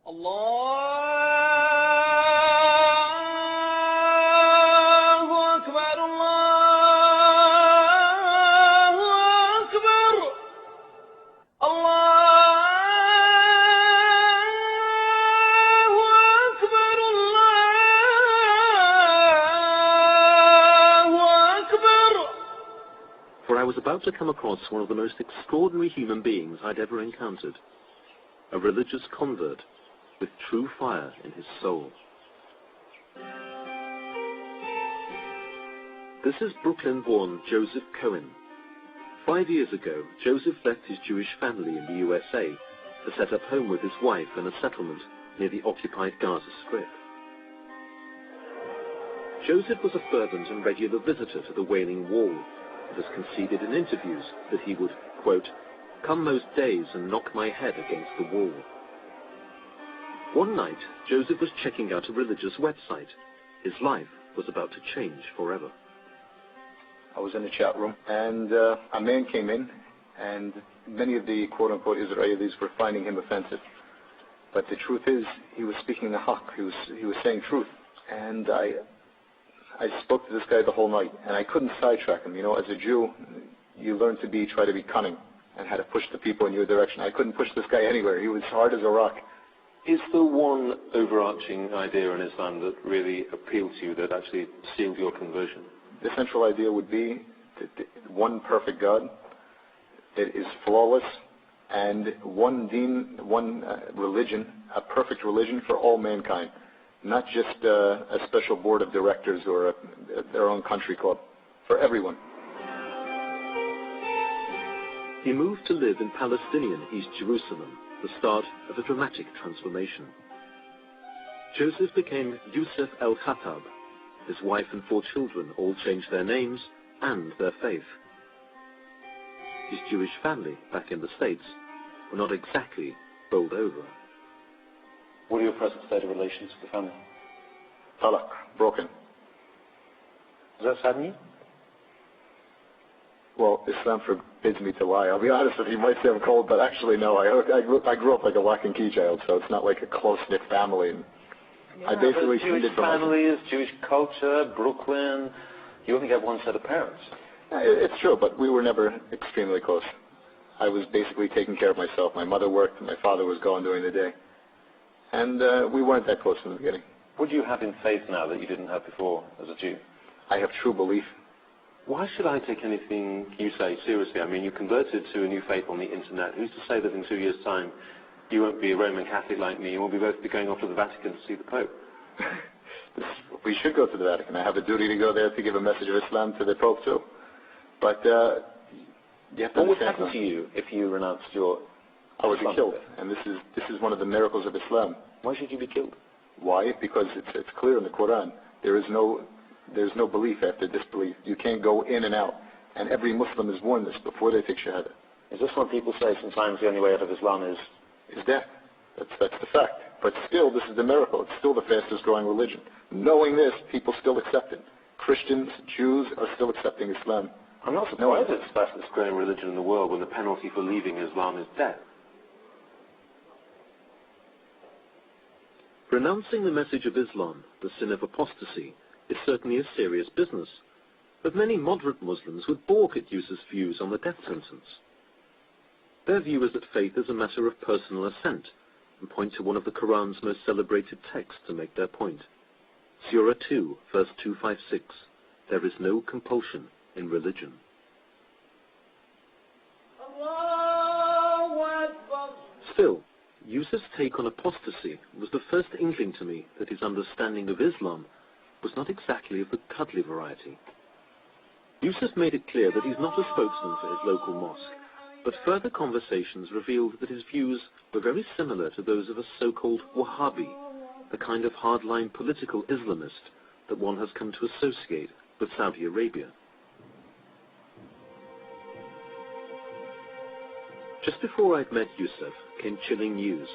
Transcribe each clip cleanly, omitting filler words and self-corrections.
For I was about to come across one of the most extraordinary human beings I'd ever encountered. A religious convert with true fire in his soul. This is Brooklyn-born Joseph Cohen. 5 years ago, Joseph left his Jewish family in the USA to set up home with his wife in a settlement near the occupied Gaza Strip. Joseph was a fervent and regular visitor to the Wailing Wall, and has conceded in interviews that he would, quote, come most days and knock my head against the wall. One night, Joseph was checking out a religious website. His life was about to change forever. I was in the chat room, and a man came in, and many of the quote-unquote Israelis were finding him offensive. But the truth is, he was speaking the haqq. He was saying truth. And I spoke to this guy the whole night, and I couldn't sidetrack him. You know, as a Jew, you learn to try to be cunning and how to push the people in your direction. I couldn't push this guy anywhere. He was hard as a rock. Is there one overarching idea in Islam that really appealed to you, that actually sealed your conversion? The central idea would be one perfect God that is flawless, and one deen, one religion, a perfect religion for all mankind. Not just a special board of directors or their own country club, for everyone. He moved to live in Palestinian East Jerusalem, the start of a dramatic transformation. Joseph became Yusuf el-Khattab. His wife and 4 children all changed their names and their faith. His Jewish family, back in the States, were not exactly bowled over. What are your present state of relations with the family? Talaq, broken. Does that sadden you? Well, Islam forbids me to lie. I'll be honest with you, you might say I'm cold, but actually no. I grew up like a lock and key child, so it's not like a close-knit family. And yeah, I basically Jewish families, Jewish culture, Brooklyn, you only get one set of parents. It's true, but we were never extremely close. I was basically taking care of myself. My mother worked, and my father was gone during the day. And we weren't that close from the beginning. What do you have in faith now that you didn't have before as a Jew? I have true belief. Why should I take anything you say seriously? I mean, you converted to a new faith on the internet. Who's to say that in 2 years' time you won't be a Roman Catholic like me and we'll both be going off to the Vatican to see the Pope? We should go to the Vatican. I have a duty to go there to give a message of Islam to the Pope too. But you have to what would happen to you if you renounced your I would be killed, and this is one of the miracles of Islam. Why should you be killed? Why? Because it's clear in the Quran. There's no belief after disbelief. You can't go in and out. And every Muslim is warned this before they take Shahada. Is this what people say sometimes the only way out of Islam is death? That's the fact. But still, this is the miracle. It's still the fastest growing religion. Knowing this, people still accept it. Christians, Jews are still accepting Islam. I'm not surprised it's the fastest growing religion in the world when the penalty for leaving Islam is death. Renouncing the message of Islam, the sin of apostasy, is certainly a serious business, but many moderate Muslims would balk at Yusuf's views on the death sentence. Their view is that faith is a matter of personal assent, and point to one of the Quran's most celebrated texts to make their point. Surah 2, verse 256, there is no compulsion in religion. Still, Yusuf's take on apostasy was the first inkling to me that his understanding of Islam was not exactly of the cuddly variety. Yusuf made it clear that he's not a spokesman for his local mosque, but further conversations revealed that his views were very similar to those of a so-called Wahhabi, the kind of hardline political Islamist that one has come to associate with Saudi Arabia. Just before I'd met Yusuf came chilling news.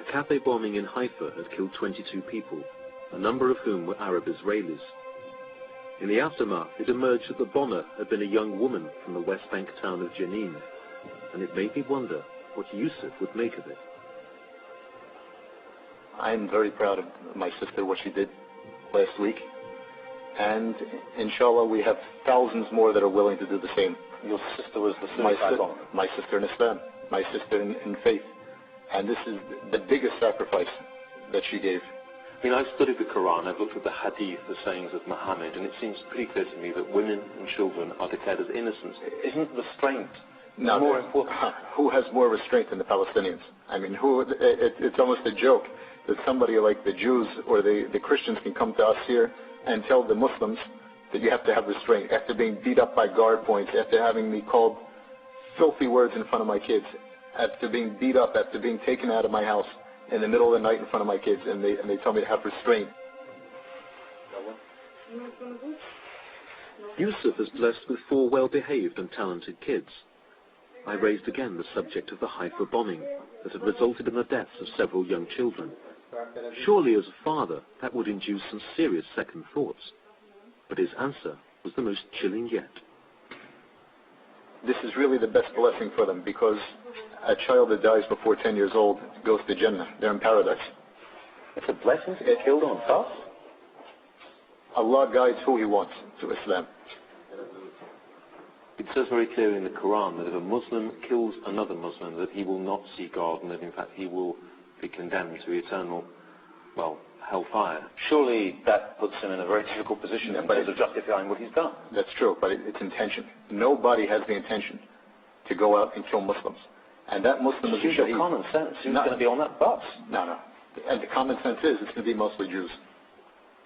A cafe bombing in Haifa had killed 22 people, a number of whom were Arab Israelis. In the aftermath, it emerged that the bomber had been a young woman from the West Bank town of Jenin, and it made me wonder what Yusuf would make of it. I'm very proud of my sister, what she did last week. And inshallah, we have thousands more that are willing to do the same. Your sister was the suicide bomber? My sister in Islam, my sister in faith. And this is the biggest sacrifice that she gave. I mean, I've studied the Quran, I've looked at the hadith, the sayings of Muhammad, and it seems pretty clear to me that women and children are declared as innocent. Isn't restraint more important? Who has more restraint than the Palestinians? I mean, it's almost a joke that somebody like the Jews or the Christians can come to us here and tell the Muslims that you have to have restraint. After being beat up by guard points, after having me called filthy words in front of my kids, after being beat up, after being taken out of my house in the middle of the night in front of my kids, and they tell me to have restraint. Yusuf is blessed with 4 well-behaved and talented kids. I raised again the subject of the Haifa bombing that had resulted in the deaths of several young children. Surely as a father, that would induce some serious second thoughts. But his answer was the most chilling yet. This is really the best blessing for them, because a child that dies before 10 years old goes to Jannah. They're in paradise. It's a blessing to get killed on path? Allah guides who He wants to Islam. It says very clearly in the Quran that if a Muslim kills another Muslim, that he will not see God, and that in fact he will be condemned to eternal, hellfire. Surely that puts him in a very difficult position in terms of justifying what he's done. That's true, but it's intention. Nobody has the intention to go out and kill Muslims. And that Muslim is Use your common sense. Who's going to be on that bus? No. And the common sense is it's going to be mostly Jews.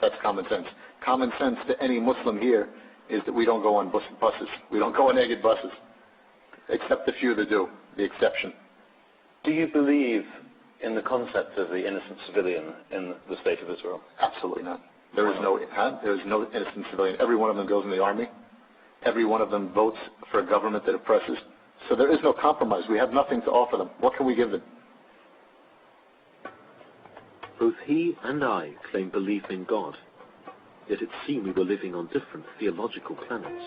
That's common sense. Common sense to any Muslim here is that we don't go on buses. We don't go on Egged buses. Except the few that do, the exception. Do you believe in the concept of the innocent civilian in the state of Israel? Absolutely not. There is no innocent civilian. Every one of them goes in the army. Every one of them votes for a government that oppresses. So there is no compromise. We have nothing to offer them. What can we give them? Both he and I claim belief in God, yet it seemed we were living on different theological planets.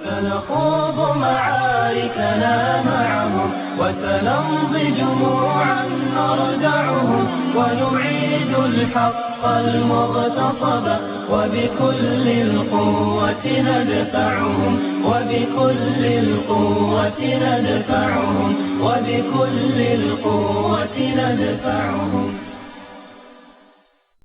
سنخوض معاركنا معهم وسنمضي جموعا نردعهم ونعيد الحق المغتصب وبكل القوة ندفعهم وبكل القوة ندفعهم وبكل القوة ندفعهم